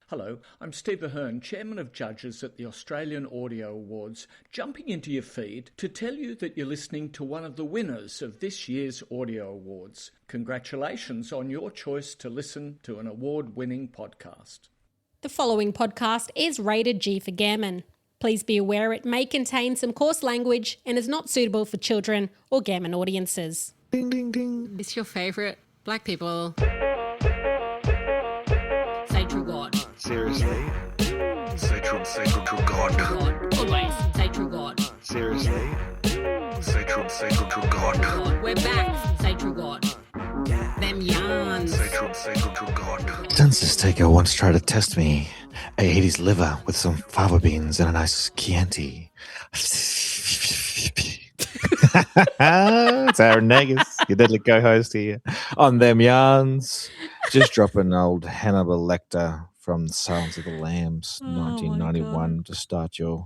Hello, I'm Steve Ahern, Chairman of Judges at the Australian Audio Awards, jumping into your feed to tell you that you're listening to one of the winners of this year's Audio Awards. Congratulations on your choice to listen to an award-winning podcast. The following podcast is rated G for gammon. Please be aware it may contain some coarse language and is not suitable for children or gammon audiences. Ding, ding, ding. It's your favourite black people. Say true God. Seriously? Say true God. God. Always say true God. Seriously? Say true God. God. We're back. Say true God. Them yarns. Say true God. Census taker once tried to test me. I ate his liver with some fava beans and a nice Chianti. It's Aaron Negus, your deadly co-host here on Them Yarns. Just dropping old Hannibal Lecter from Silence of the Lambs, 1991, to start your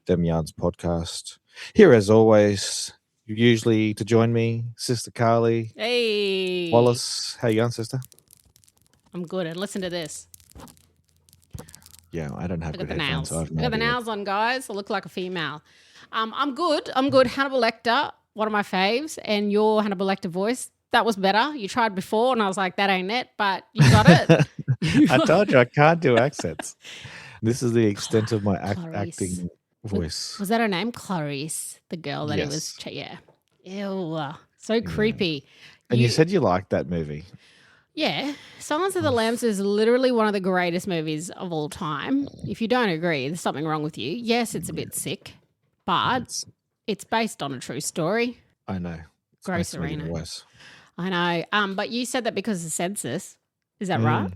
Them Yarns podcast. Here, as always, usually to join me, Sister Carly. Hey. Wallace. How you going, sister? I'm good. And listen to this. Yeah, I don't have Look at good the headphones. nails. So I have no Look at the idea. nails on, guys. I look like a female. I'm good. Hannibal Lecter, one of my faves, and your Hannibal Lecter voice, that was better. You tried before, and I was like, that ain't it, but you got it. I told you I can't do accents. This is the extent of my Clarice. acting voice. Was that her name? Clarice, the girl that Yes. he was. Yeah. Ew. So creepy. And you said you liked that movie. Yeah. Silence of the Lambs is literally one of the greatest movies of all time. If you don't agree, there's something wrong with you. Yes, it's a bit sick, but it's based on a true story. I know. It's Gross making it even arena. worse. I know. But you said that because of the census. Is that right?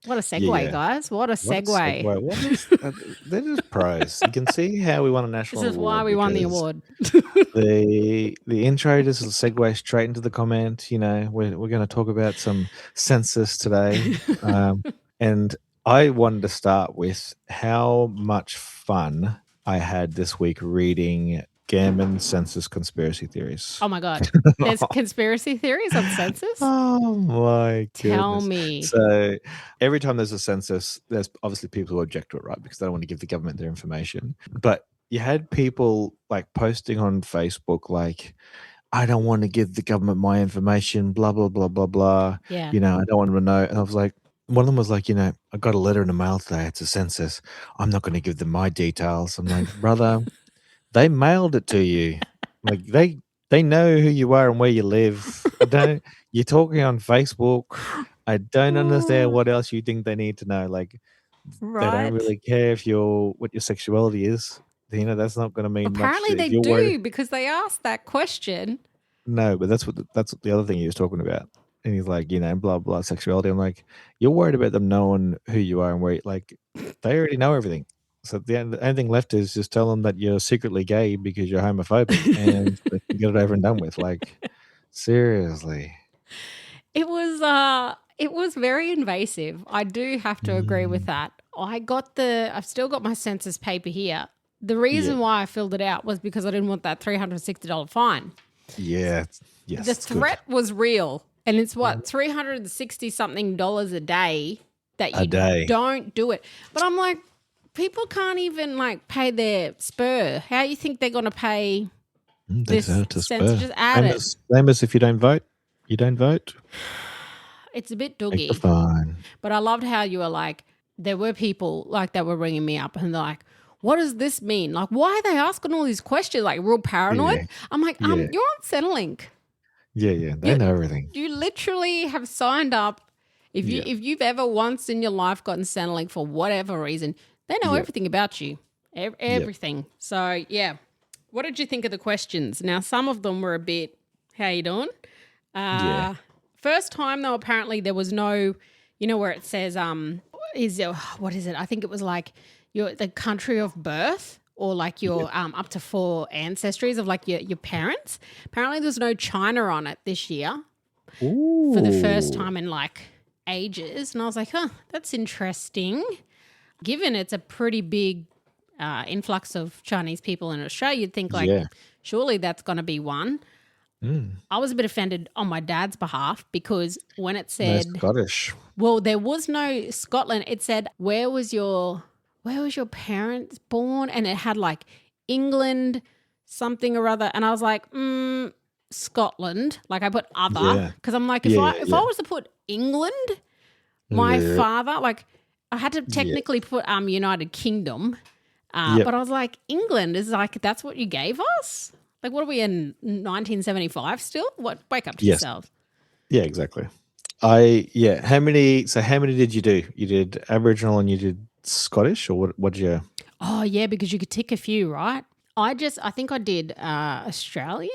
What a segue, Yeah. guys. What a segue. What is, they're just pros. You can see how we won a national This is award. why we won the because award. The intro just segue straight into the comment. You know, we're going to talk about some census today. And I wanted to start with how much fun I had this week reading Gammon census conspiracy theories. Oh, my God. There's conspiracy theories on census? Oh my goodness. Tell me. So every time there's a census, there's obviously people who object to it, right? Because they don't want to give the government their information. But you had people like posting on Facebook like, I don't want to give the government my information, blah, blah, blah, blah, blah. Yeah. You know, I don't want to know. And I was like, one of them was like, you know, I got a letter in the mail today. It's a census. I'm not going to give them my details. I'm like, brother, they mailed it to you. Like they know who you are and where you live. You're talking on Facebook. I don't understand what else you think they need to know. Like they don't really care what your sexuality is. You know, that's not going to mean Apparently much. they do because they asked that question. No, but that's what the other thing he was talking about. And he's like, you know, blah blah sexuality. I'm like, you're worried about them knowing who you are and where. Like, they already know everything. So the only thing left is just tell them that you're secretly gay because you're homophobic, and they can get it over and done with. Like, seriously. It was very invasive. I do have to agree with that. I've still got my census paper here. The reason why I filled it out was because I didn't want that $360 fine. Yeah. Yes. The it's threat was real. And it's what, $360 something a day that you don't do it. But I'm like, people can't even like pay their spur. How you think they're going to pay this census? Just add it. Same as if you don't vote, you don't vote. It's a bit Take doogie. the fine. But I loved how you were like, there were people like that were ringing me up and they're like, what does this mean? Like, why are they asking all these questions? Like, real paranoid? Yeah. I'm like, you're on Centrelink. Yeah. They know everything. You literally have signed up. If you've ever once in your life gotten Centrelink for whatever reason, they know everything about you. Everything. So, yeah. What did you think of the questions? Now, some of them were a bit, how you doing? First time, though, apparently there was no, you know, where it says, what is it? I think it was like the country of birth or like your up to 4 ancestries of like your parents. Apparently there's no China on it this year. Ooh. For the first time in like ages. And I was like, that's interesting. Given it's a pretty big influx of Chinese people in Australia, you'd think like, surely that's going to be one. I was a bit offended on my dad's behalf because when it said No Scottish. Well, there was no Scotland. It said, where was your parents born? And it had like England, something or other. And I was like, Scotland. Like I put other because I'm like, if I was to put England, my father, like I had to technically put United Kingdom. But I was like, England is like, that's what you gave us? Like, what are we in 1975 still? What? Wake up to yourselves. Yeah, exactly. How many did you do? You did Aboriginal and you did Scottish, or what did you? Oh, yeah, because you could tick a few, right? I think I did Australia.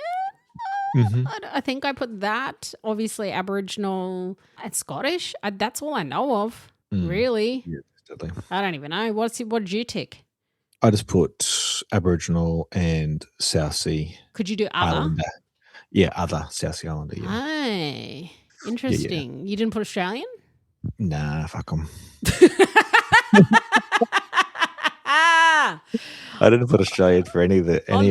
I think I put that, obviously Aboriginal and Scottish. That's all I know of, really. Yeah, definitely. I don't even know. What did you tick? I just put Aboriginal and South Sea. Could you do other? Islander. Yeah, other South Sea Islander. Yeah. Hey, interesting. Yeah. You didn't put Australian? Nah, fuck them. I didn't put Australian for any of us. On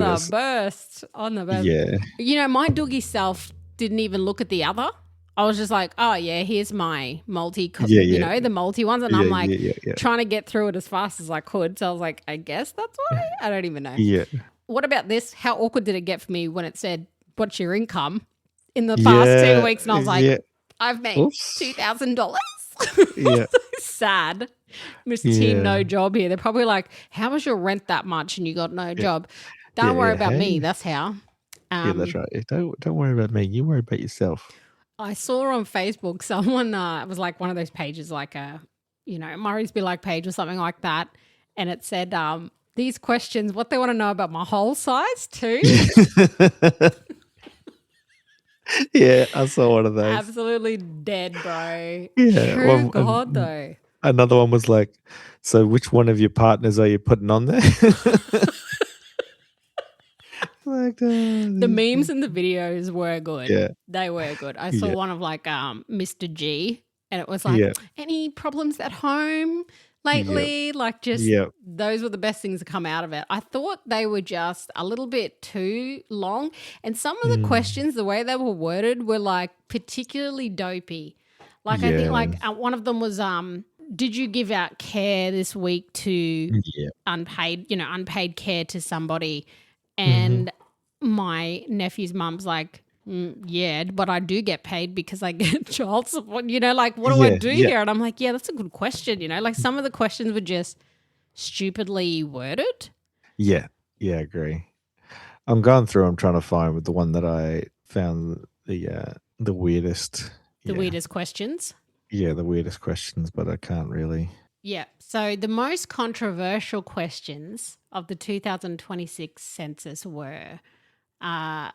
the burst. Yeah. You know, my doogie self didn't even look at the other. I was just like, oh, yeah, here's my multi, the multi ones. And I'm like trying to get through it as fast as I could. So I was like, I guess that's why. I don't even know. Yeah. What about this? How awkward did it get for me when it said, what's your income in the past 2 weeks? And I was like, I've made $2,000. Yeah. Sad. Mr. T, no job here. They're probably like, how was your rent that much and you got no job? Don't worry about me. That's how. Yeah, that's right. Don't worry about me. You worry about yourself. I saw on Facebook someone, it was like one of those pages like Murray's Be Like page or something like that. And it said, these questions, what they want to know about my whole size too. Yeah, I saw one of those. Absolutely dead, bro. Yeah. True God, though. Another one was like, so which one of your partners are you putting on there? Like, the memes and the videos were good. Yeah. They were good. I saw one of like Mr. G, and it was like, any problems at home lately? Like just those were the best things to come out of it. I thought they were just a little bit too long. And some of the questions, the way they were worded were like particularly dopey. Like I think like one of them was, did you give out care this week to unpaid care to somebody? And my nephew's mum's like, yeah, but I do get paid because I get child support. Like, what do I do here? And I'm like, yeah, that's a good question. Like some of the questions were just stupidly worded. Yeah, I agree. I'm going through. I'm trying to find the one that I found the weirdest. The weirdest questions. Yeah, the weirdest questions, but I can't really. Yeah. So the most controversial questions of the 2026 census were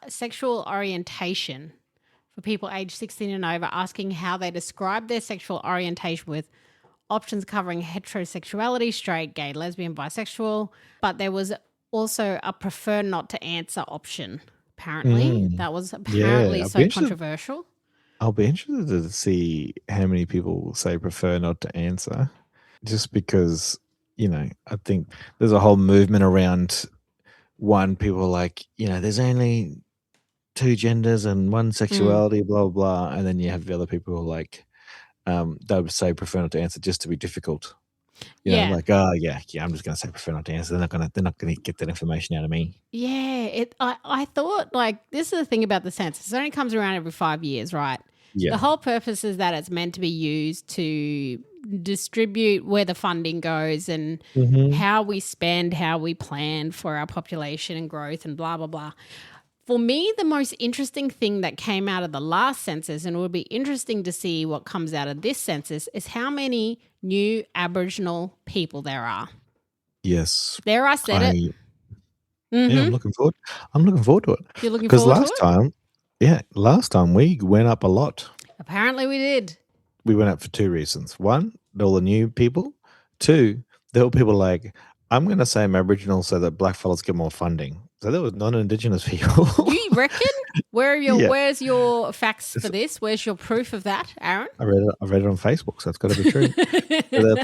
sexual orientation for people aged 16 and over, asking how they describe their sexual orientation with options covering heterosexuality, straight, gay, lesbian, bisexual. But there was also a prefer not to answer option, apparently. That was apparently so controversial. I'll be interested to see how many people say prefer not to answer. Just because, I think there's a whole movement around people like, there's only two genders and one sexuality, blah, blah, blah. And then you have the other people who are like, they would say prefer not to answer just to be difficult. Like, I'm just going to say prefer not to answer. They're not going to get that information out of me. Yeah. I thought like, this is the thing about the census. It only comes around every 5 years, right? Yeah. The whole purpose is that it's meant to be used to distribute where the funding goes and how we spend, how we plan for our population and growth and blah, blah, blah. For me, the most interesting thing that came out of the last census, and it would be interesting to see what comes out of this census, is how many new Aboriginal people there are. Yes. There I said it. Yeah, I'm looking forward to it. You're looking forward to it? Because last time we went up a lot. Apparently we did. We went up for two reasons. One, all the new people. Two, there were people like, I'm going to say I'm Aboriginal so that black fellas get more funding. So there was non-Indigenous people. You reckon? Where's your facts for this? Where's your proof of that, Aaron? I read it on Facebook, so it's got to be true. There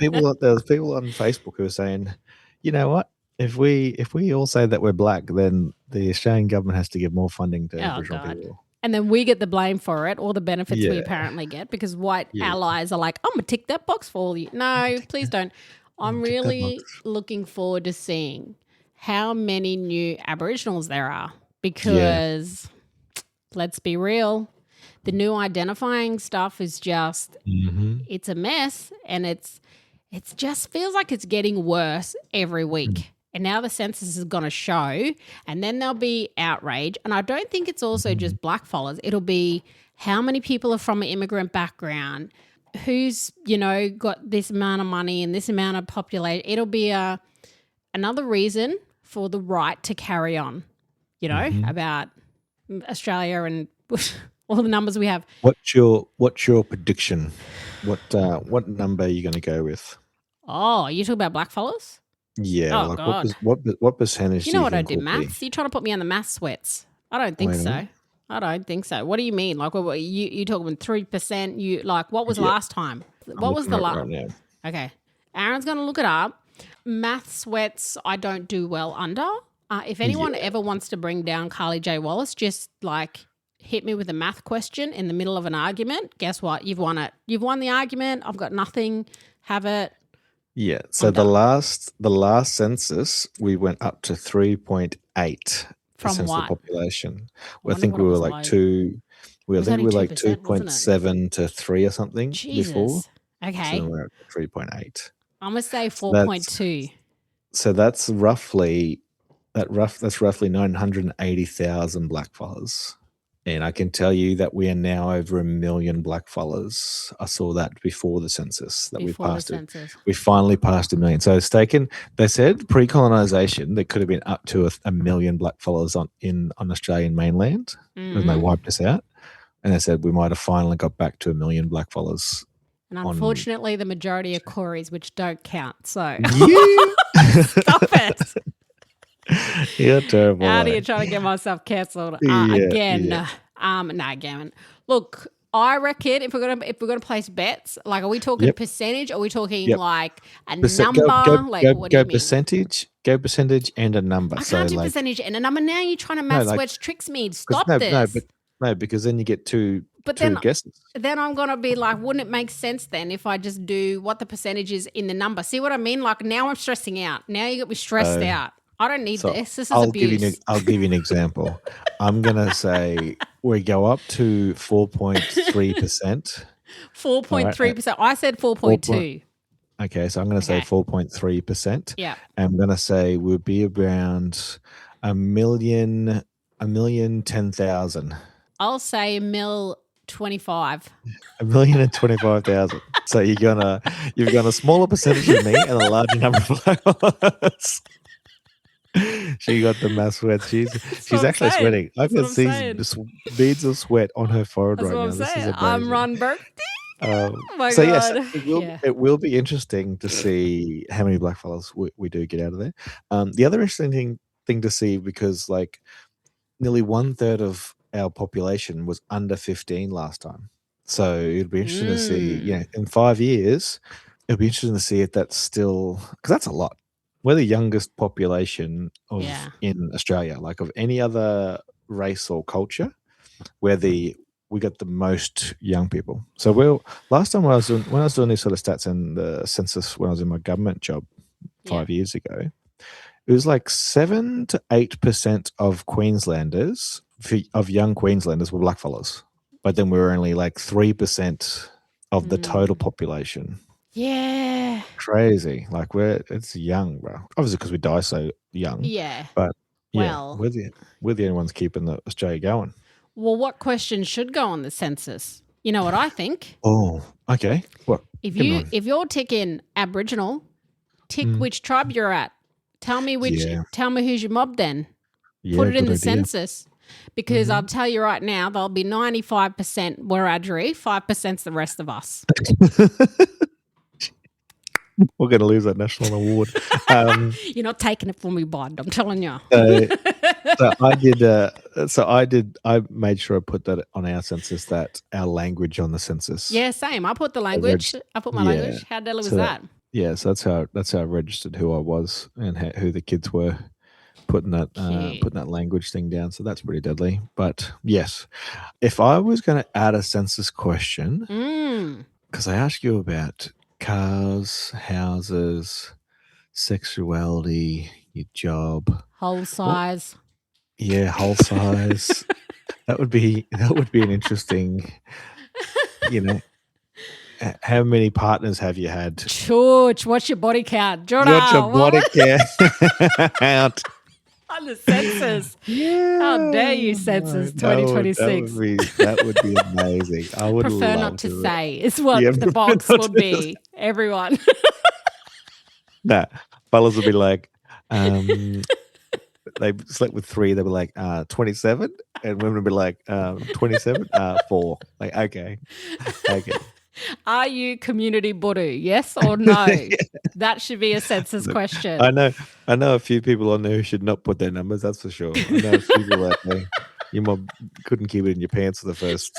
was people on Facebook who were saying, you know what? If we all say that we're black, then the Australian government has to give more funding to Aboriginal people. And then we get the blame for it, all the benefits we apparently get, because white allies are like, I'm going to tick that box for you. No, please don't. I'm really looking forward to seeing how many new Aboriginals there are, because let's be real, the new identifying stuff is just, it's a mess, and it's just feels like it's getting worse every week. And now the census is going to show, and then there'll be outrage. And I don't think it's also just blackfellas. It'll be how many people are from an immigrant background, who's, got this amount of money and this amount of population. It'll be another reason for the right to carry on, about Australia and all the numbers we have. What's your prediction? What number are you going to go with? Oh, you talking about blackfellas? Yeah, oh, like God. what percentage? You know what I do, maths? You're trying to put me on the math sweats. I don't think so. I don't think so. What do you mean? Like, what you talking 3%? You like what was last time? What was the last? Right now. Okay, Aaron's going to look it up. Math sweats, I don't do well under. If anyone ever wants to bring down Carly J. Wallace, just like hit me with a math question in the middle of an argument. Guess what? You've won it. You've won the argument. I've got nothing. Have it. Yeah. So the last census, we went up to 3.8% From of the what? population. I I think we were like two. I think we were like 2%, wasn't it? 2.7 to 3 or something Jesus. before. Okay. So we're at 3.8. I'm gonna say 4.2. So that's roughly 980,000 blackfellas. And I can tell you that we are now over 1 million blackfellas. I saw that before the census that we passed it. We finally passed 1 million. So it's taken, they said pre-colonization, there could have been up to 1 million blackfellas on Australian mainland when they wiped us out. And they said we might have finally got back to 1 million blackfellas. And unfortunately, the majority are Corys, which don't count. So Stop it. You're terrible. Out here trying to get myself cancelled again. Yeah. No, Gavin. Look, I reckon if we're gonna place bets, like, are we talking percentage? Or are we talking like a number? What do you mean? Go percentage and a number. I can't do percentage and a number. Now you're trying to math switch tricks me. Stop this. No, because then you get two guesses. Then I'm going to be like, wouldn't it make sense then if I just do what the percentage is in the number? See what I mean? Like, now I'm stressing out. Now you got me stressed out. I don't need this. This is abuse. I'll give you an example. I'm going to say we go up to 4.3%. 4.3%. Right. I said 4.2. Okay, so I'm going to say 4.3%. Yeah. I'm going to say we'll be around 1,010,000. I'll say 1,025,000. 1,025,000. So you've got a smaller percentage of me and a larger number of flowers. She got the math sweat. She's actually sweating. I can see beads of sweat on her forehead right now. This is amazing. I'm Ron Burke. Oh my so God. Yes, it will be interesting to see how many blackfellas we do get out of there. The other interesting thing to see, because like nearly 1/3 of our population was under 15 last time. So it'd be interesting to see, in 5 years, it'd be interesting to see if that's still, because that's a lot. We're the youngest population in Australia, like of any other race or culture, we got the most young people. So last time when I was doing these sort of stats in the census when I was in my government job 5 years ago, it was like 7 to 8% of Queenslanders, of young Queenslanders, were blackfellas. But then we were only like 3% of the total population. Yeah. Crazy. Like it's young, bro. Obviously because we die so young. Yeah. But we're the only ones keeping the Australia going. Well, what question should go on the census? You know what I think? Oh, okay. What? If you're ticking Aboriginal, tick which tribe you're at. Tell me who's your mob then. Yeah, put it in the idea. Census. Because I'll tell you right now, there'll be 95% Wiradjuri, 5%'s the rest of us. We're going to lose that national award. You're not taking it from me, bud. I'm telling you. I made sure I put that on our census, that our language on the census. Yeah, same. I put the language. I put my language. How deadly was that? Yeah, so that's how I registered who I was and who the kids were. putting that language thing down. So that's pretty deadly. But yes, if I was going to add a census question, because I asked you about cars, houses, sexuality, your job, whole size. Whole size. That would be an interesting, how many partners have you had? George, what's your body count? Jordan, what's your body count? On the census. Yeah. How dare you, census 2026? That would be amazing. I would prefer not to say is what the box would be. Everyone. Nah, fellas would be like, they slept with 3, they were like 27, and women would be like 27, 4. Like, okay. Are you community budoo? Yes or no? That should be a census question. I know a few people on there who should not put their numbers, that's for sure. I know a few people like me. Your mom couldn't keep it in your pants for the first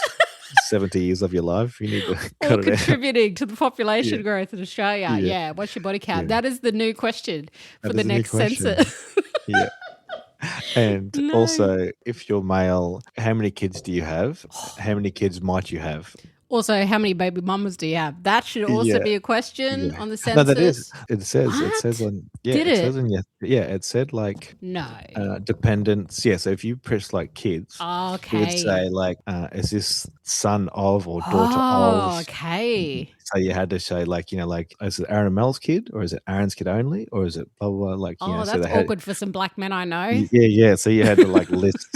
70 years of your life. You need to cut it out. Contributing to the population growth in Australia. Yeah. What's your body count? Yeah. That is the new question for the next census. Yeah. And also, if you're male, how many kids do you have? How many kids might you have? Also, how many baby mamas do you have? That should also be a question on the census. No, that is. It says on. Yeah, Did it says on. It said like dependents. Yeah, so if you press like kids, it would say like, is this son of or daughter of? Oh, okay. So you had to say like, is it Aaron and Mel's kid, or is it Aaron's kid only, or is it blah blah? Like, that's so awkward for some black men I know. Yeah. So you had to like list.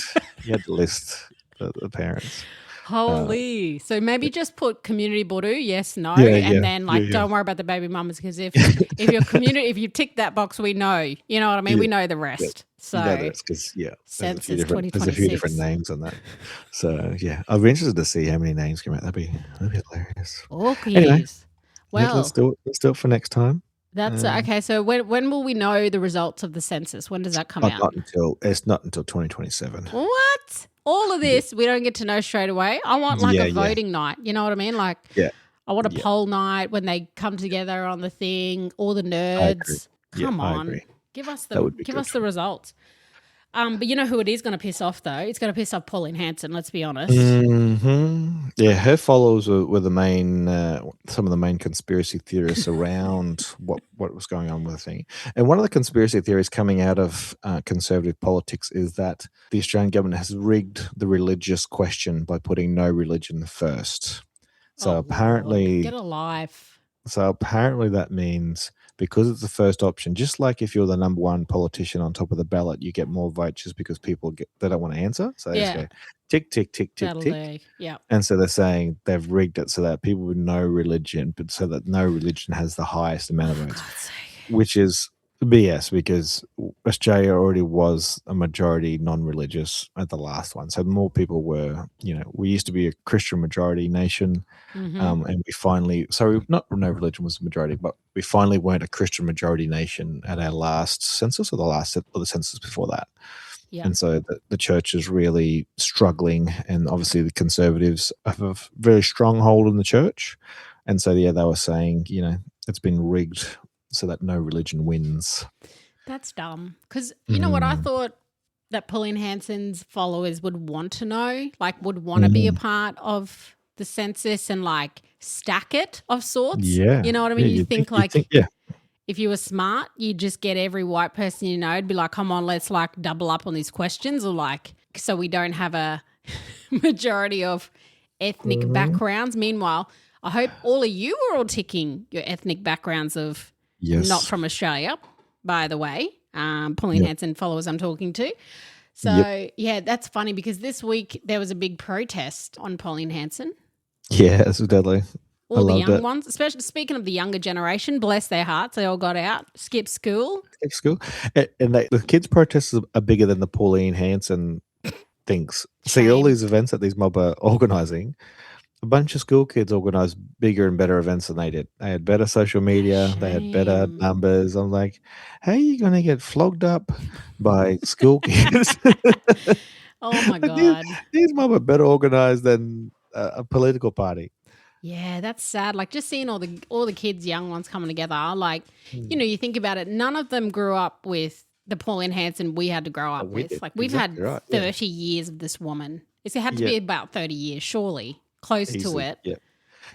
You had to list the parents. Holy. So maybe just put community budoo, yes, no, and then don't worry about the baby mamas, because if your community, if you tick that box, we know. You know what I mean? We know the rest. So because census there's a few different names on that. So I'd be interested to see how many names come out. That'd be hilarious. Okay. Anyway, well, let's do it for next time. That's okay. So when will we know the results of the census? When does that come out? It's not until 2027. What? All of this we don't get to know straight away. I want like a voting night. You know what I mean? Like, I want a poll night when they come together on the thing. All the nerds. Come on, give us the results. But you know who it is going to piss off though? It's going to piss off Pauline Hanson. Let's be honest. Mm-hmm. Yeah, her followers were the main, some of the main conspiracy theorists around what was going on with the thing. And one of the conspiracy theories coming out of conservative politics is that the Australian government has rigged the religious question by putting no religion first. So apparently, get a life. So apparently that means, because it's the first option, just like if you're the number one politician on top of the ballot, you get more votes just because people they don't want to answer. So they just go tick, tick, tick, tick, tick. Yeah. And so they're saying they've rigged it so that people with no religion, but so that no religion has the highest amount of votes, which is BS, because Australia already was a majority non-religious at the last one. So more people were, we used to be a Christian majority nation. And we finally, no religion was the majority, but we finally weren't a Christian majority nation at our last census, or the census before that. Yeah. And so the church is really struggling, and obviously the Conservatives have a very strong hold in the church. And so, they were saying, it's been rigged so that no religion wins. That's dumb. Because you know what I thought that Pauline Hanson's followers would want to know, like would want to be a part of the census and like stack it of sorts. Yeah. You know what I mean? You think if you were smart, you'd just get every white person it'd be like, come on, let's like double up on these questions, or like, so we don't have a majority of ethnic backgrounds. Meanwhile, I hope all of you are all ticking your ethnic backgrounds of not from Australia, by the way. Pauline Hanson followers I'm talking to. So, that's funny, because this week there was a big protest on Pauline Hanson. Yeah, it's deadly. All the young ones, especially speaking of the younger generation, bless their hearts, they all got out, skipped school. And the kids' protests are bigger than the Pauline Hanson things. See, all these events that these mob are organising, a bunch of school kids organised bigger and better events than they did. They had better social media. They had better numbers. I'm like, how are you going to get flogged up by school kids? Oh, my God. These mob are better organised than a political party. Yeah, that's sad. Like, just seeing all the kids, young ones coming together. Like, you think about it, none of them grew up with the Pauline Hanson we had to grow up with. Like we've had 30 years of this woman. It had to be about 30 years, surely, close to it. Yeah.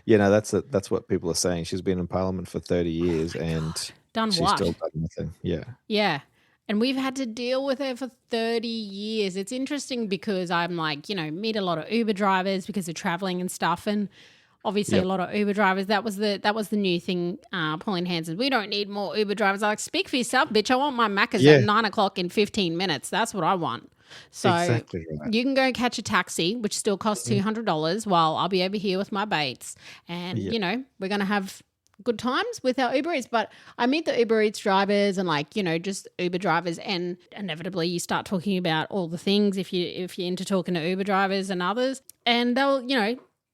Yeah, no, that's what people are saying. She's been in Parliament for 30 years and done she's what? still done nothing. Yeah. Yeah. And we've had to deal with her for 30 years. It's interesting because I'm like, meet a lot of Uber drivers because of traveling and stuff. And obviously a lot of Uber drivers, that was the new thing, Pauline Hanson. We don't need more Uber drivers. I'm like, speak for yourself, bitch. I want my Macca's at 9 o'clock in 15 minutes. That's what I want. So exactly right. You can go catch a taxi, which still costs $200 while I'll be over here with my baits. And, we're going to have good times with our Uber Eats. But I meet the Uber Eats drivers and just Uber drivers, and inevitably you start talking about all the things if you're into talking to Uber drivers and others. And they'll,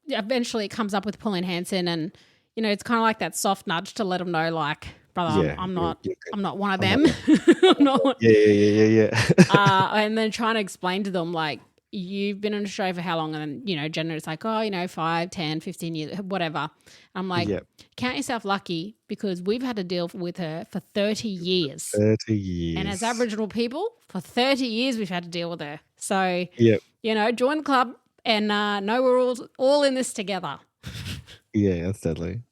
eventually it comes up with Pauline Hanson, and, it's kind of like that soft nudge to let them know, like, brother, I'm not one of them. I'm not. Yeah. And then trying to explain to them, like, you've been in Australia for how long? And then, generally it's like, 5, 10, 15 years, whatever. I'm like, count yourself lucky because we've had to deal with her for 30 years. 30 years. And as Aboriginal people, for 30 years we've had to deal with her. So, join the club and know we're all in this together. Yeah, that's deadly.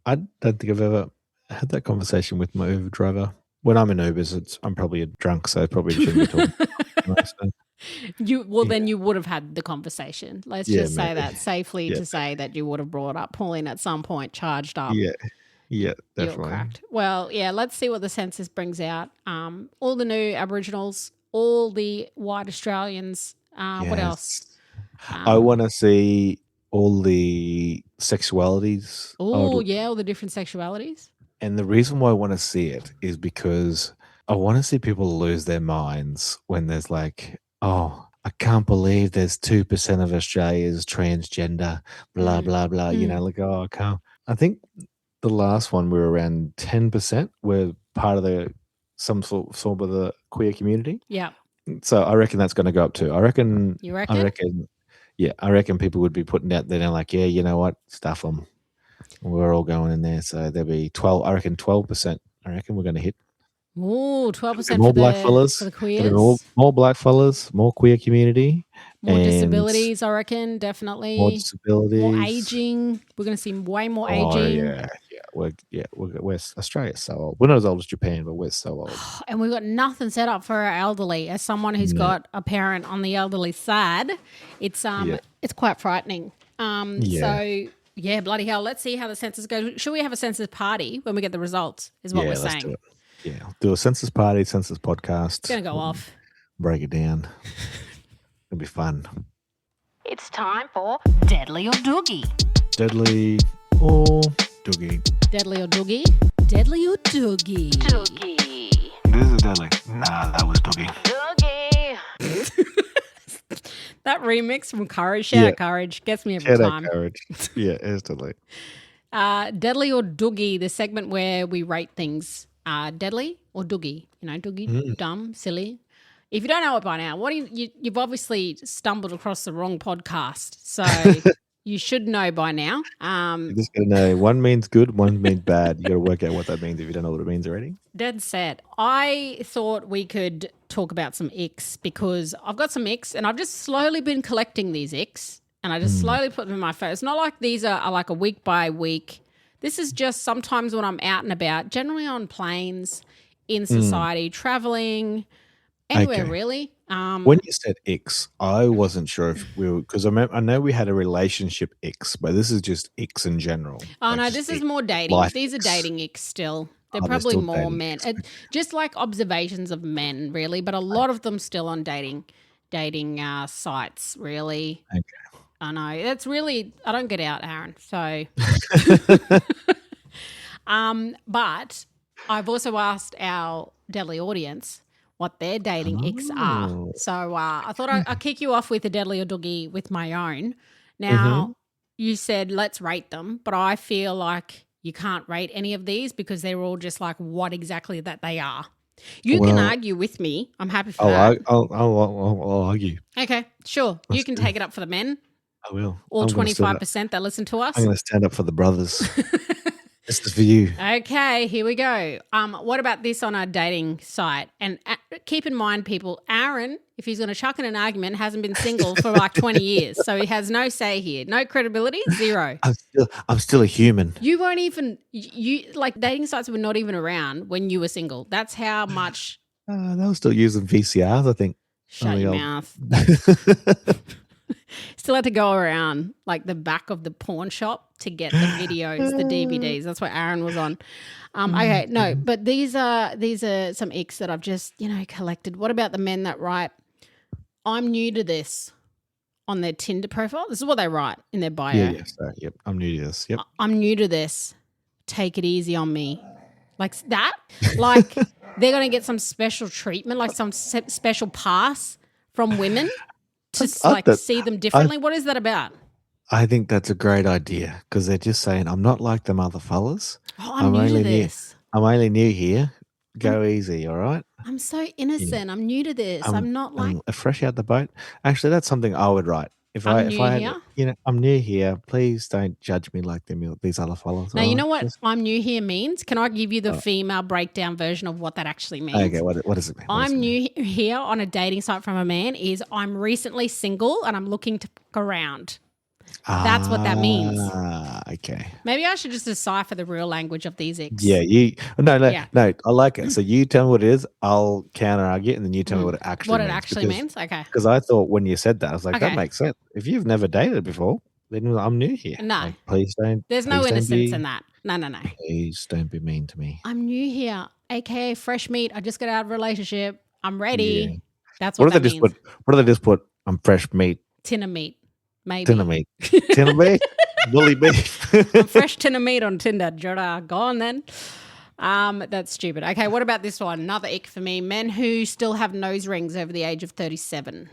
I don't think I've ever had that conversation with my Uber driver. When I'm in Ubers, I'm probably a drunk, so I probably shouldn't be talking. Then you would have had the conversation. Let's just say that safely to say that you would have brought up Pauline at some point, charged up. Yeah, definitely. You're cracked. Well, let's see what the census brings out. All the new Aboriginals, all the white Australians. What else? I want to see all the sexualities. All the different sexualities. And the reason why I want to see it is because I want to see people lose their minds when there's like, oh, I can't believe there's 2% of Australia's transgender, blah, blah, blah. I can't. I think the last one we were around 10% were part of some sort of the queer community. Yeah. So I reckon that's going to go up too. I reckon. You reckon? I reckon people would be putting out there like, you know what, stuff them. We're all going in there, so there'll be 12. I reckon 12%. I reckon we're going to hit. Ooh, 12% more black fellas, for the queers. More black fellas, more queer community. More disabilities, I reckon, definitely. More disabilities. More aging. We're going to see way more aging. We're Australia's so old. We're not as old as Japan, but we're so old. And we've got nothing set up for our elderly. As someone who's got a parent on the elderly side, it's quite frightening. So bloody hell. Let's see how the census goes. Should we have a census party when we get the results? Is what we're saying. Let's do it. Yeah, do a census party, census podcast. It's going to go off. Break it down. It'll be fun. It's time for Deadly or Doogie. Deadly or Doogie. Deadly or Doogie? Deadly or Doogie? Doogie. This is deadly. Nah, that was Doogie. Doogie. That remix from Courage, Shout Out Courage, gets me every time. Courage. Yeah, instantly. Deadly or Doogie, the segment where we rate things. Deadly or Doogie? Doogie, dumb, silly. If you don't know it by now, you've obviously stumbled across the wrong podcast. So you should know by now. You're just going to know one means good, one means bad. You got to work out what that means if you don't know what it means already. Dead set. I thought we could talk about some icks because I've got some icks and I've just slowly been collecting these icks and I just slowly put them in my phone. It's not like these are like a week by week. This is just sometimes when I'm out and about, generally on planes, in society, traveling, anywhere really. When you said icks, I wasn't sure if we were, because I know we had a relationship icks, but this is just icks in general. Oh, no, this is more dating. These are dating icks still. They're probably more men. Just like observations of men, really, but a lot of them still on dating sites, really. Okay. I know. That's really, I don't get out, Aaron. So, but I've also asked our Deadly audience what their dating icks are. So I thought I'll kick you off with a Deadly or Doogie with my own. Now, you said let's rate them, but I feel like you can't rate any of these because they're all just like what exactly that they are. You can argue with me. I'm happy for that. I'll argue. Okay, sure. You can take it up for the men. I will. All 25% that listen to us. I'm going to stand up for the brothers. This is for you. Okay, here we go. What about this on our dating site? And keep in mind, people, Aaron, if he's going to chuck in an argument, hasn't been single for like 20 years. So he has no say here. No credibility, zero. I'm still a human. You weren't even, like dating sites were not even around when you were single. That's how much. They were still using VCRs, I think. Shut your mouth. Still had to go around like the back of the pawn shop to get the videos, the DVDs. That's what Aaron was on. Okay, no, but these are some icks that I've just, collected. What about the men that write, I'm new to this on their Tinder profile? This is what they write in their bio. Yeah, sorry. Yep, I'm new to this. Yep. I'm new to this. Take it easy on me. Like that? Like they're going to get some special treatment, like some special pass from women to see them differently. What is that about? I think that's a great idea because they're just saying, I'm not like them other fellas. Oh, I'm new to this. I'm only new here. Go easy, all right? I'm so innocent. Yeah. I'm new to this. I'm not like I'm fresh out the boat. Actually, that's something I would write. If I had, I'm new here. Please don't judge me like these other fellas. Now, you know what I'm new here means? Can I give you the female breakdown version of what that actually means? Okay, what does it mean? I'm new here on a dating site from a man is I'm recently single and I'm looking to fuck around. That's what that means. Okay. Maybe I should just decipher the real language of these icks. Yeah, no, I like it. So you tell me what it is, I'll counter argue, and then you tell me what it actually means. Okay. Because I thought when you said that, I was like, that makes sense. If you've never dated before, then I'm new here. No. Like, please don't. There's no innocence in that. No. Please don't be mean to me. I'm new here, aka fresh meat. I just got out of a relationship. I'm ready. Yeah. That's what that means. What do they just put? I'm fresh meat. Tin of meat. Maybe. Tin of meat. Tin of meat? Woolly beef. I'm fresh tin of meat on Tinder. Jada, go on then. That's stupid. Okay, what about this one? Another ick for me. Men who still have nose rings over the age of 37.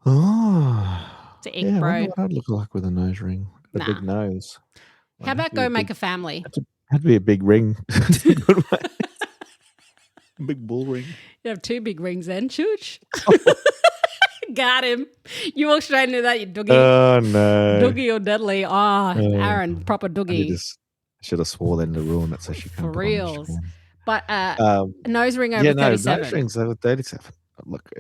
Oh. It's an ick, bro. What I'd look like with a nose ring. A big nose. How about go make a family? Had to be a big ring. Big bull ring. You have two big rings then, chooch. Got him. You walk straight into that, you doogie. Oh, no. Doogie or Dudley. Aaron, proper doogie. I should have swore then to ruin it so she can't. For reals. But nose ring over 37. Nose rings over 37. Look,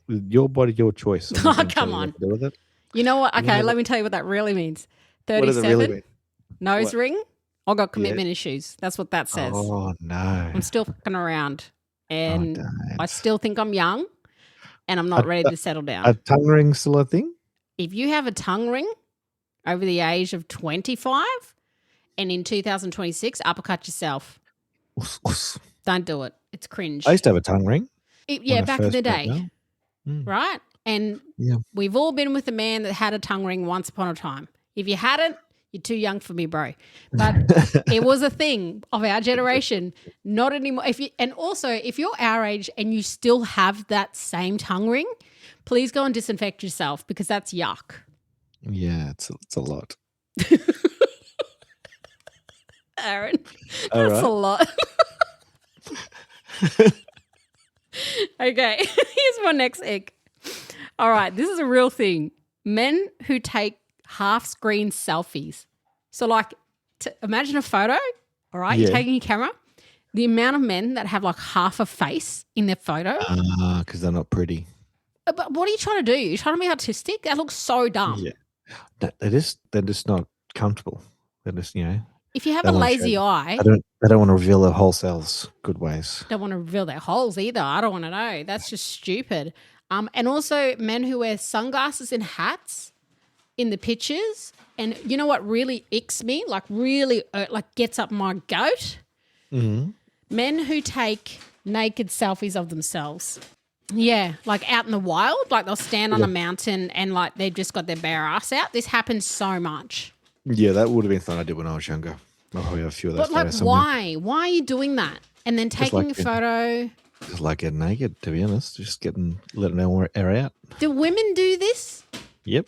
your body, your choice. Oh, come on. Do with it. You know what? Okay, let me tell you what that really means. 37, what does it really mean? Nose ring. I've got commitment issues. That's what that says. Oh, no. I'm still fucking around. And I still think I'm young. And I'm not ready to settle down. A tongue ring still a thing? If you have a tongue ring over the age of 25 and in 2026, uppercut yourself. Don't do it. It's cringe. I used to have a tongue ring. Back in the day. Right? And we've all been with a man that had a tongue ring once upon a time. If you hadn't, you're too young for me, bro. But it was a thing of our generation. Not anymore. If you're our age and you still have that same tongue ring, please go and disinfect yourself because that's yuck. Yeah, it's a lot. Aaron, that's a lot. Okay, here's my next ick. All right, this is a real thing. Men who take half-screen selfies. So, imagine a photo, all right? You're taking your camera. The amount of men that have, half a face in their photo. Because they're not pretty. But what are you trying to do? You're trying to be artistic? That looks so dumb. Yeah. They're just not comfortable. They're just, If you have a lazy eye. They don't want to reveal their whole selves good ways. Don't want to reveal their holes either. I don't want to know. That's just stupid. And also men who wear sunglasses and hats in the pictures. And you know what really icks me? Really gets up my goat? Mm-hmm. Men who take naked selfies of themselves. Yeah, out in the wild. They'll stand on a mountain and they've just got their bare ass out. This happens so much. Yeah, that would have been something I did when I was younger. I probably have a few of those. But why? Why are you doing that? And then taking a photo. Just getting naked, to be honest. Just letting our air out. Do women do this? Yep.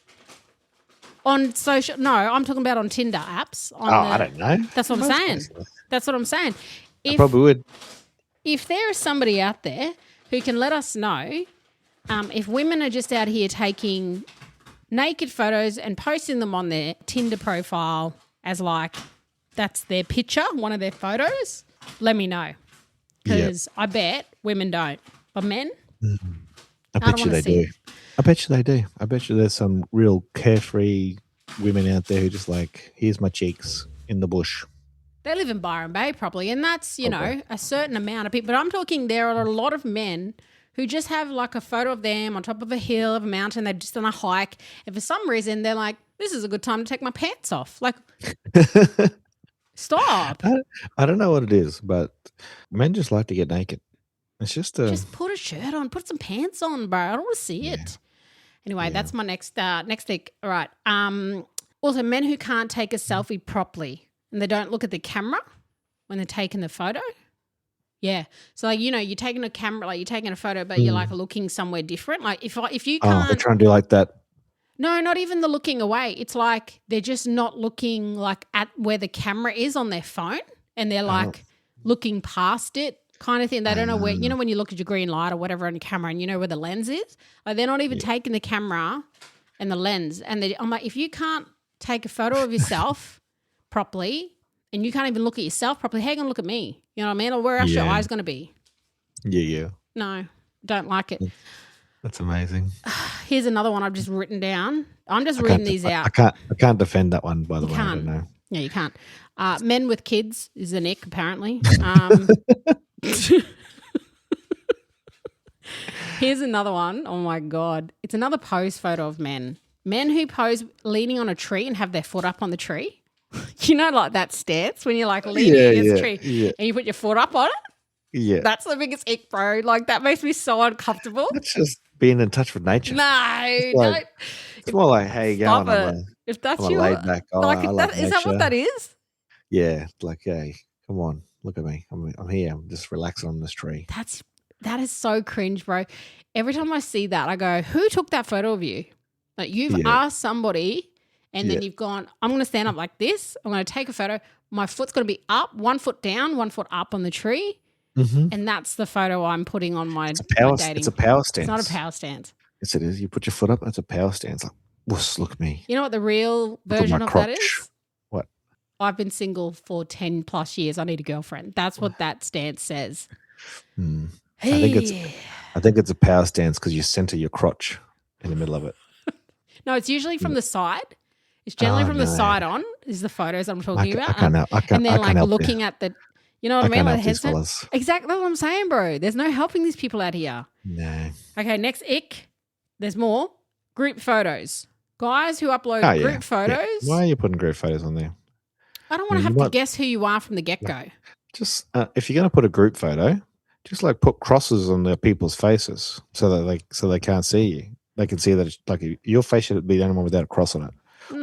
On social? No, I'm talking about on Tinder apps. I don't know. That's what I'm saying. That's what I'm saying. I probably would. If there is somebody out there who can let us know if women are just out here taking naked photos and posting them on their Tinder profile as that's their picture, one of their photos, let me know. Because I bet women don't. But men, I bet you they do. I bet you they do. I bet you there's some real carefree women out there who just like, here's my cheeks in the bush. They live in Byron Bay probably, and that's, you know, a certain amount of people. But I'm talking there are a lot of men who just have like a photo of them on top of a hill, of a mountain. They're just on a hike. And for some reason, they're like, this is a good time to take my pants off. Like, stop. I don't know what it is, but men just like to get naked. It's just put a shirt on, put some pants on, bro. I don't want to see it. Anyway, that's my next thing. All right. Also, men who can't take a selfie properly and they don't look at the camera when they're taking the photo. Yeah. So, like, you know, you're taking a camera, like you're taking a photo, but you're like looking somewhere different. Like if you can't. They're trying to do like that. No, not even the looking away. It's like they're just not looking like at where the camera is on their phone, and they're like looking past it kind of thing. They don't know where, you know, when you look at your green light or whatever on your camera and you know where the lens is, like they're not even taking the camera and the lens. And I'm like, if you can't take a photo of yourself properly and you can't even look at yourself properly, how are you going to look at me? You know what I mean? Or where else your eyes going to be? Yeah. No, don't like it. That's amazing. Here's another one I've just written down. I'm just reading these out. I can't defend that one, by the way. I don't know. Yeah, you can't. Men with kids is an ick, apparently. Here's another one. Oh, my God. It's another pose photo of men. Men who pose leaning on a tree and have their foot up on the tree. You know, like that stance when you're like leaning against the tree and you put your foot up on it? Yeah. That's the biggest ick, bro. Like, that makes me so uncomfortable. It's just being in touch with nature. No, it's more like, hey, stop going. If that's I'm you, laid back. like, is that nature. what that is? Yeah, like, hey, come on, look at me. I'm here. I'm just relaxing on this tree. That is so cringe, bro. Every time I see that, I go, who took that photo of you? Like, you've asked somebody and then you've gone, I'm going to stand up like this. I'm going to take a photo. My foot's going to be up, 1 foot down, 1 foot up on the tree. Mm-hmm. And that's the photo I'm putting on my dating. It's a power stance. It's not a power stance. Yes, it is. You put your foot up, it's a power stance. Like, whoosh, look at me. You know what the real version of that is? What? I've been single for 10 plus years. I need a girlfriend. That's what that stance says. Hey. I think it's a power stance because you center your crotch in the middle of it. No, it's usually from the side. It's generally from the side on is the photos I'm talking about. And then like looking at the, you know what I mean? Like headset. Exactly. That's what I'm saying, bro. There's no helping these people out here. No. Okay, next ick. There's more. Group photos. Guys who upload group photos. Yeah. Why are you putting group photos on there? I don't want to have to guess who you are from the get-go. Just if you're going to put a group photo, just like put crosses on the people's faces so that they can't see you. They can see that it's like your face should be the only one without a cross on it.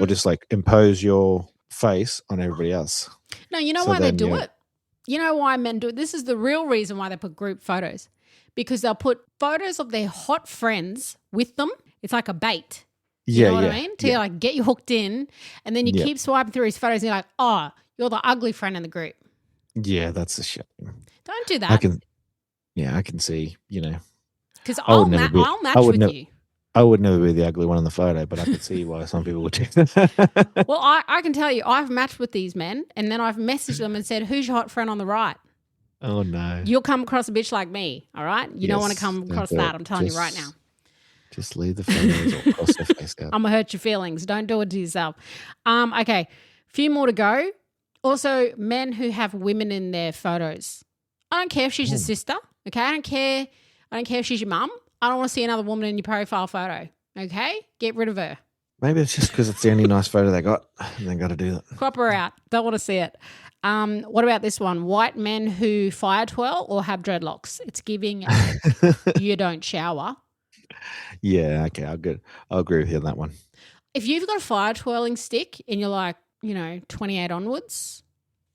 Or just like impose your face on everybody else. No, you know why they do it? You know why men do it? This is the real reason why they put group photos. Because they'll put photos of their hot friends with them. It's like a bait. You know what I mean? To like get you hooked in, and then you keep swiping through his photos and you're like, oh, you're the ugly friend in the group. Yeah, that's the shit. Don't do that. I can see, you know. Because I'll match with you. I would never be the ugly one in the photo, but I could see why some people would do that. Well, I can tell you, I've matched with these men, and then I've messaged them and said, who's your hot friend on the right? Oh, no. You'll come across a bitch like me, all right? You don't want to come across that. I'm telling you right now. Just leave the photos or cross their face out. I'm going to hurt your feelings. Don't do it to yourself. Okay, few more to go. Also, men who have women in their photos. I don't care if she's your sister, okay? I don't care if she's your mum. I don't want to see another woman in your profile photo, okay? Get rid of her. Maybe it's just because it's the only nice photo they got and they got to do that. Crop her out. Don't want to see it. What about this one? White men who fire twirl or have dreadlocks. It's giving you don't shower. Yeah, okay, I'll agree with you on that one. If you've got a fire twirling stick and you're like, 28 onwards,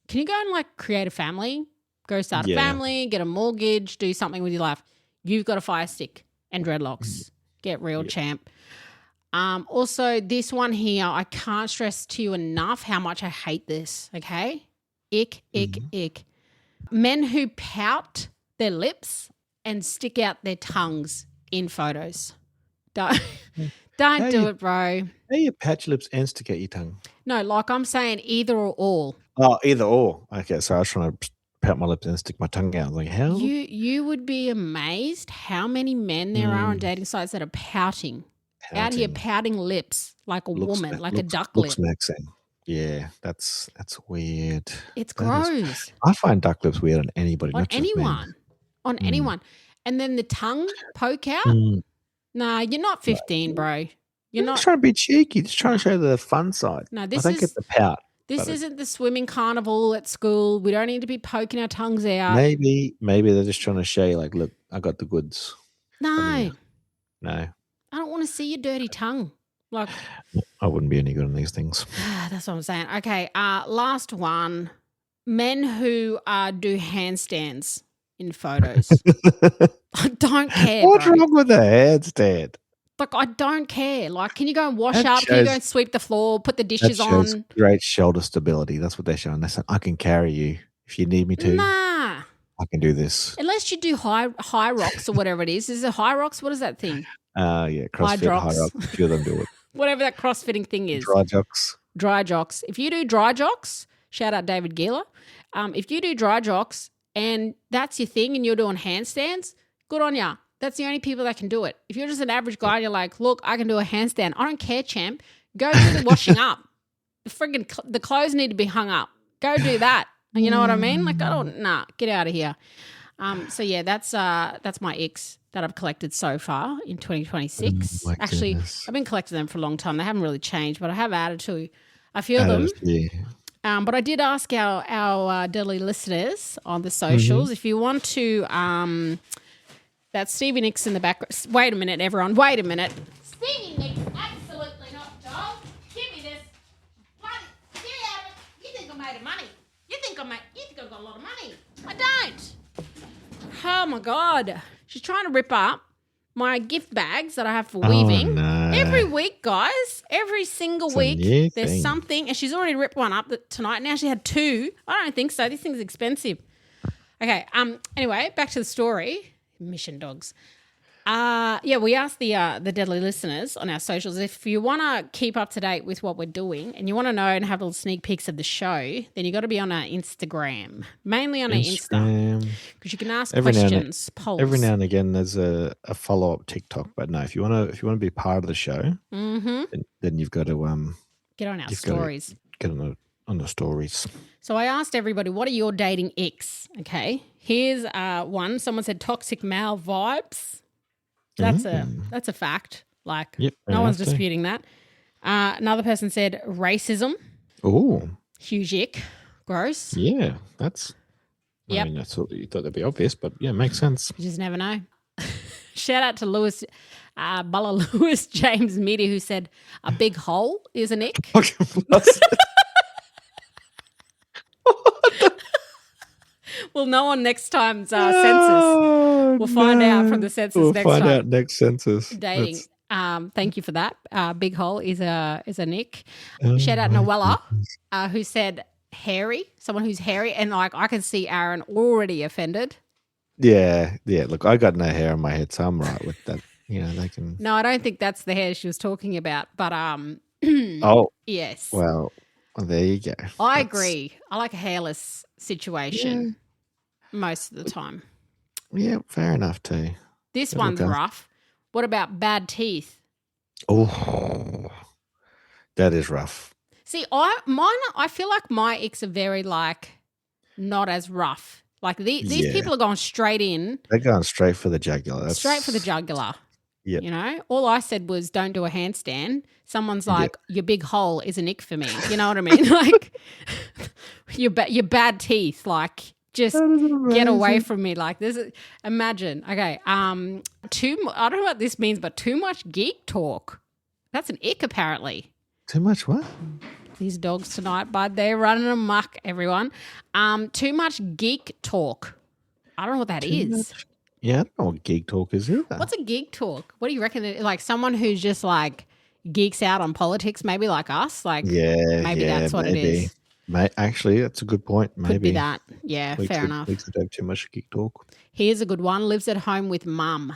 can you go and like create a family? Go start a family, get a mortgage, do something with your life. You've got a fire stick and dreadlocks. Get real, champ. Also, this one here, I can't stress to you enough how much I hate this, okay? Ick. Men who pout their lips and stick out their tongues in photos. Don't do it, bro. How you pout your lips and stick out your tongue? No, like I'm saying either or all. Oh, either or. Okay, so I was trying to pout my lips and stick my tongue out. I was like, how? You would be amazed how many men there are on dating sites that are pouting. Out here pouting lips like a woman, like a duck lip. Maxing. Yeah, that's weird. It's gross. I find duck lips weird on anybody, On not just men. On anyone. And then the tongue poke out. Nah, you're not 15, bro. You're not trying to be cheeky. Just trying to show the fun side. No, I don't get the pout. This isn't the swimming carnival at school. We don't need to be poking our tongues out. Maybe they're just trying to show you, like, look, I got the goods. No. No. I don't want to see your dirty tongue. Like, I wouldn't be any good on these things. That's what I'm saying. Okay, last one. Men who do handstands in photos. I don't care. What's wrong with a handstand? Like, I don't care. Like, can you go and wash up? Can you go and sweep the floor? Put the dishes on? Great shoulder stability. That's what they're showing. They're saying, I can carry you if you need me to. Nah. I can do this. Unless you do high rocks or whatever it is. Is it high rocks? What is that thing? Yeah, CrossFit, high rocks. A few of them do it. Whatever that crossfitting thing is. Dry jocks. If you do dry jocks, shout out David Gieler. If you do dry jocks and that's your thing and you're doing handstands, good on ya. That's the only people that can do it. If you're just an average guy and you're like, look, I can do a handstand. I don't care, champ. Go do the washing up. The clothes need to be hung up. Go do that. You know what I mean? Like, get out of here. So yeah, that's my icks that I've collected so far in 2026. Actually, goodness. I've been collecting them for a long time. They haven't really changed, but I have added to a few of them. Yeah. But I did ask our deadly listeners on the socials if you want to. That's Stevie Nicks in the background. Wait a minute, everyone. Wait a minute. Stevie Nicks, absolutely not, Joel. Give me this. Bloody, get out of it. You think I made of money? You think I've got a lot of money? I don't. Oh my God. She's trying to rip up my gift bags that I have for weaving. No. Every week, guys. Every single week. There's something. And she's already ripped one up tonight. Now she had two. I don't think so. This thing's expensive. Okay. Anyway, back to the story. Mission dogs. We asked the deadly listeners on our socials if you want to keep up to date with what we're doing and you want to know and have little sneak peeks of the show, then you got to be on our Instagram, mainly on our Insta, because you can ask questions, polls. Every now and again, there's a follow up TikTok, but no, if you want to be part of the show, then you've got to get on our stories. Get on the stories. So I asked everybody, what are your dating icks? Okay, here's one. Someone said toxic male vibes. That's a fact. Like, no one's disputing that. Another person said racism. Oh, huge ick. Gross. Yeah, that's. I mean, that's what you thought that'd be obvious, but yeah, makes sense. You just never know. Shout out to Lewis, Bulla Lewis James Media, who said a big hole is an ick. We'll know on next time's census. We'll find out from the census next time. We'll find out next census. Dating. Thank you for that. Big hole is a nick. Shout out Noella, who said hairy. Someone who's hairy, and like I can see Aaron already offended. Yeah. Look, I got no hair on my head, so I'm right with that. You know, they can. No, I don't think that's the hair she was talking about. But oh yes. Well, there you go. I agree. I like a hairless situation most of the time. Yeah, fair enough too. This one's rough. What about bad teeth? Oh, that is rough. See, I feel like my icks are very like not as rough. Like these people are going straight in. They're going straight for the jugular. Straight for the jugular. Yeah. You know, all I said was don't do a handstand. Someone's like, your big hole is an ick for me. You know what I mean? Like your bad teeth, like just get away from me. Like this. Imagine. Okay. I don't know what this means, but too much geek talk. That's an ick apparently. Too much what? These dogs tonight, bud. They're running amok, everyone. Too much geek talk. I don't know what that is. Yeah, I don't know what geek talk is either. What's a geek talk? What do you reckon? Like someone who's just like geeks out on politics, maybe like us? Like maybe that's what it is. Actually, that's a good point. Maybe. Could be that. Yeah, fair enough. We could have too much geek talk. Here's a good one. Lives at home with mum.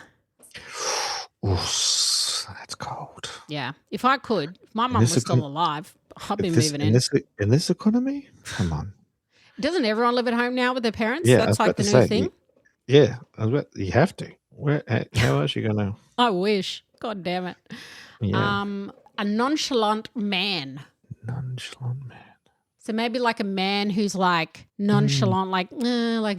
Oof, That's cold. Yeah. If I could, if my mum was still alive, I'd be moving in. In this economy? Come on. Doesn't everyone live at home now with their parents? Yeah, That's like the new thing. Yeah, you have to. How else are you going to? I wish. God damn it. Yeah. A nonchalant man. Nonchalant man. So maybe like a man who's like nonchalant, like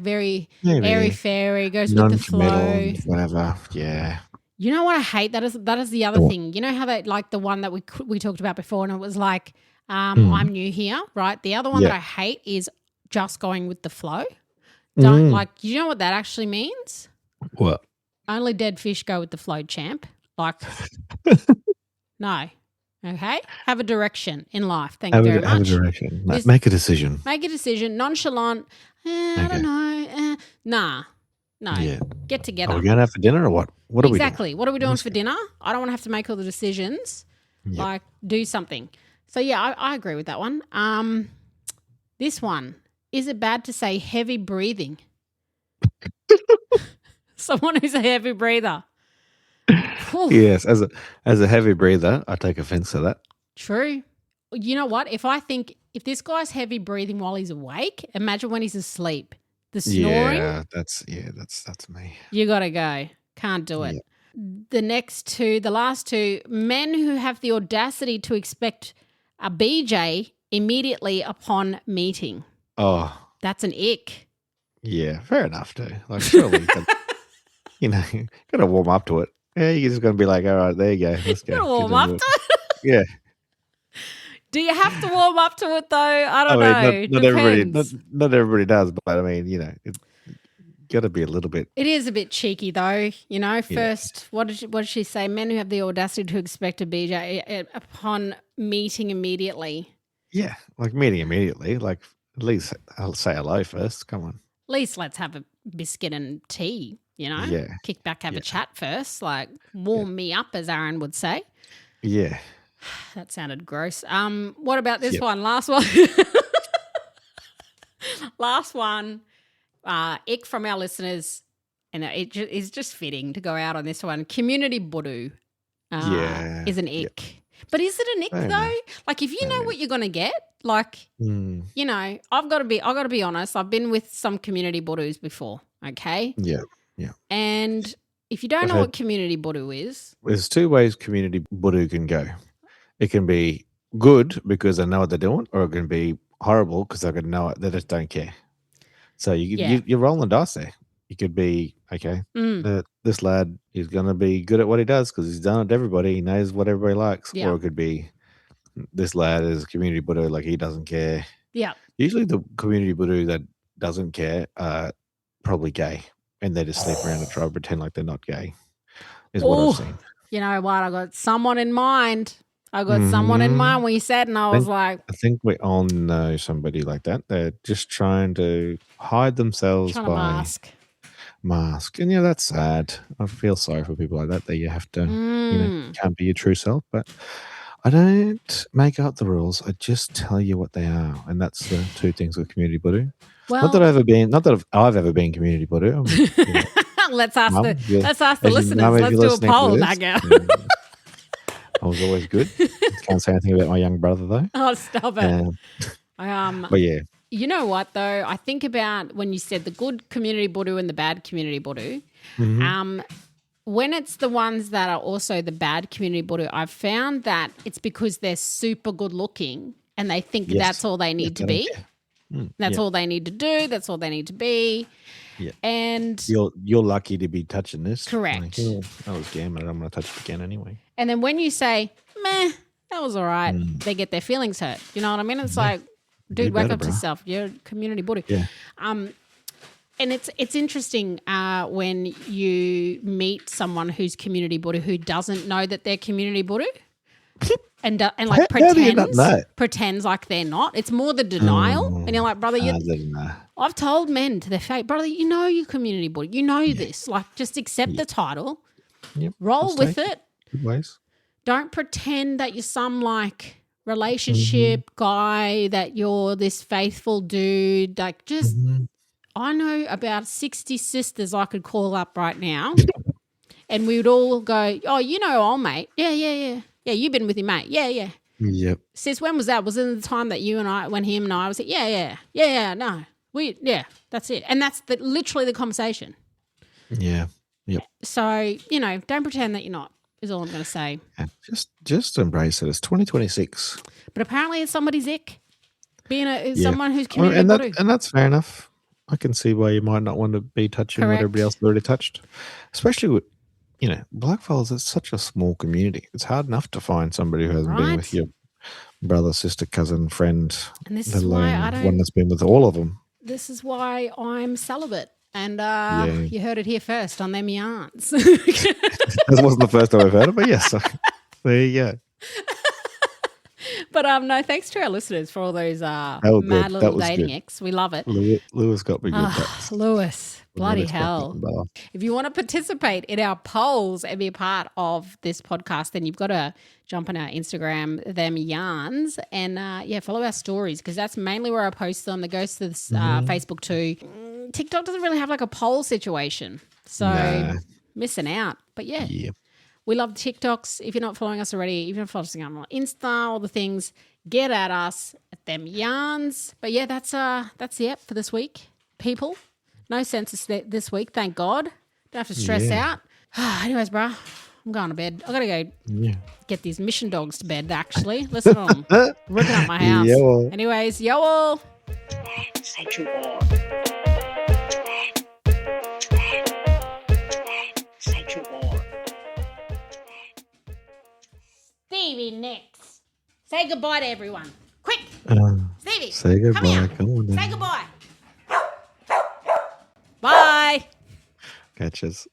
very Maybe. airy-fairy, goes with the flow. Whatever, yeah. You know what I hate? That is the other thing. You know how they like the one that we talked about before, and it was like, I'm new here, right? The other one that I hate is just going with the flow. Don't like. You know what that actually means? What? Only dead fish go with the flow, champ. Like, no. Okay? Have a direction in life. Thank you very much. Have a direction. Make a decision. Make a decision. Nonchalant. I don't know. Nah. No. Yeah. Get together. Are we going out for dinner or what? What are we doing? Exactly. What are we doing for dinner? I don't want to have to make all the decisions. Yep. Like, do something. So, yeah, I agree with that one. This one. Is it bad to say heavy breathing? Someone who's a heavy breather. Yes, as a heavy breather, I take offense to that. True. You know what? If this guy's heavy breathing while he's awake, imagine when he's asleep. The snoring. Yeah, that's me. You gotta go. Can't do it. Yeah. The last two, men who have the audacity to expect a BJ immediately upon meeting. Oh. That's an ick. Yeah, fair enough too. Like surely you gotta warm up to it. Yeah, you're just gonna be like, all right, there you go. Let's go. Warm up to it? Yeah. Do you have to warm up to it though? I don't know. Not everybody does, but I mean, it gotta be a little bit. It is a bit cheeky though, First, what did she say? Men who have the audacity to expect a BJ upon meeting immediately. Yeah, like meeting immediately. Like at least I'll say hello first. Come on. At least let's have a biscuit and tea, Yeah. Kick back, have a chat first, like warm me up, as Aaron would say. Yeah. That sounded gross. What about this one? Last one. Last one. Ick from our listeners, and it is just fitting to go out on this one. Community budoo is an ick. Yeah. But is it an ick though? Like if you know what you're gonna get, like I've got to be honest. I've been with some community budoos before. Okay. Yeah. Yeah. And if you don't know what community budoo is, there's two ways community budoo can go. It can be good because they know what they're doing, or it can be horrible because they can know it. They just don't care. So you're rolling the dice there. You could be, okay, this lad is going to be good at what he does because he's done it to everybody. He knows what everybody likes. Yeah. Or it could be, this lad is a community budoo, like he doesn't care. Yeah. Usually the community budoo that doesn't care are probably gay, and they just sleep around and try to pretend like they're not gay, is what I've seen. You know what? I got someone in mind. Someone in mind when you said, and I was like, I think we all know somebody like that. They're just trying to hide themselves by mask. And that's sad. I feel sorry for people like that you have to, can't be your true self. But I don't make up the rules. I just tell you what they are. And that's the two things with community budoo. Well, not that I've ever been community budoo. Let's ask the listeners. Let's do a poll, Nagger. I was always good. Can't say anything about my young brother though. Oh, stop it. But yeah. You know what though? I think about when you said the good community budoo and the bad community budoo. Mm-hmm. When it's the ones that are also the bad community budoo, I've found that it's because they're super good looking and they think that's all they need to be. That's all they need to do. That's all they need to be. Yeah. And you're lucky to be touching this. Correct. Like, I was gammon. I'm going to touch it again anyway. And then when you say, meh, that was all right, they get their feelings hurt. You know what I mean? It's like, dude, wake up to yourself. You're a community budoo. Yeah. And it's interesting when you meet someone who's community budoo who doesn't know that they're community budoo. And like pretends like they're not. It's more the denial. And you're like, brother, I've told men to their face, brother, you know you're community budoo. You know this. Like, just accept the title. Yep. Roll with it. Good ways. Don't pretend that you're some like relationship guy, that you're this faithful dude. Like, just I know about 60 sisters I could call up right now And we would all go, oh, you know old mate. Yeah. Yeah, you've been with your mate. Yeah. Yep. Sis, when was that? Was it the time that when him and I was like, yeah, no. That's it. And that's literally the conversation. Yeah. Yep. So, don't pretend that you're not, is all I'm going to say. Yeah, just embrace it. It's 2026. But apparently it's somebody's ick. Being someone who's committed and that's fair enough. I can see why you might not want to be touching what everybody else has already touched. Especially with, blackfellas, it's such a small community. It's hard enough to find somebody who hasn't been with your brother, sister, cousin, friend, and this is why one that's been with all of them. This is why I'm celibate. And you heard it here first on them yarns. That wasn't the first time I've heard it, but yes. There you go. But no, thanks to our listeners for all those mad little dating icks. We love it. Lewis got me good. Lewis, bloody hell. If you want to participate in our polls and be a part of this podcast, then you've got to jump on our Instagram, them yarns, and follow our stories, because that's mainly where I post them. That goes to this, Facebook too. TikTok doesn't really have like a poll situation, so missing out. But we love TikToks. If you're not following us already, even if you're following us on Insta, all the things, get at us at them yarns. But that's it for this week, people. No census this week, thank God. Don't have to stress out. Anyways, bruh, I'm going to bed. I got to go get these mission dogs to bed, actually. Listen to them ripping up my house. Yo. Anyways, yo all. Stevie next. Say goodbye to everyone. Quick. Stevie. Say goodbye. Come here. Come on. Say goodbye. Bye. Catches.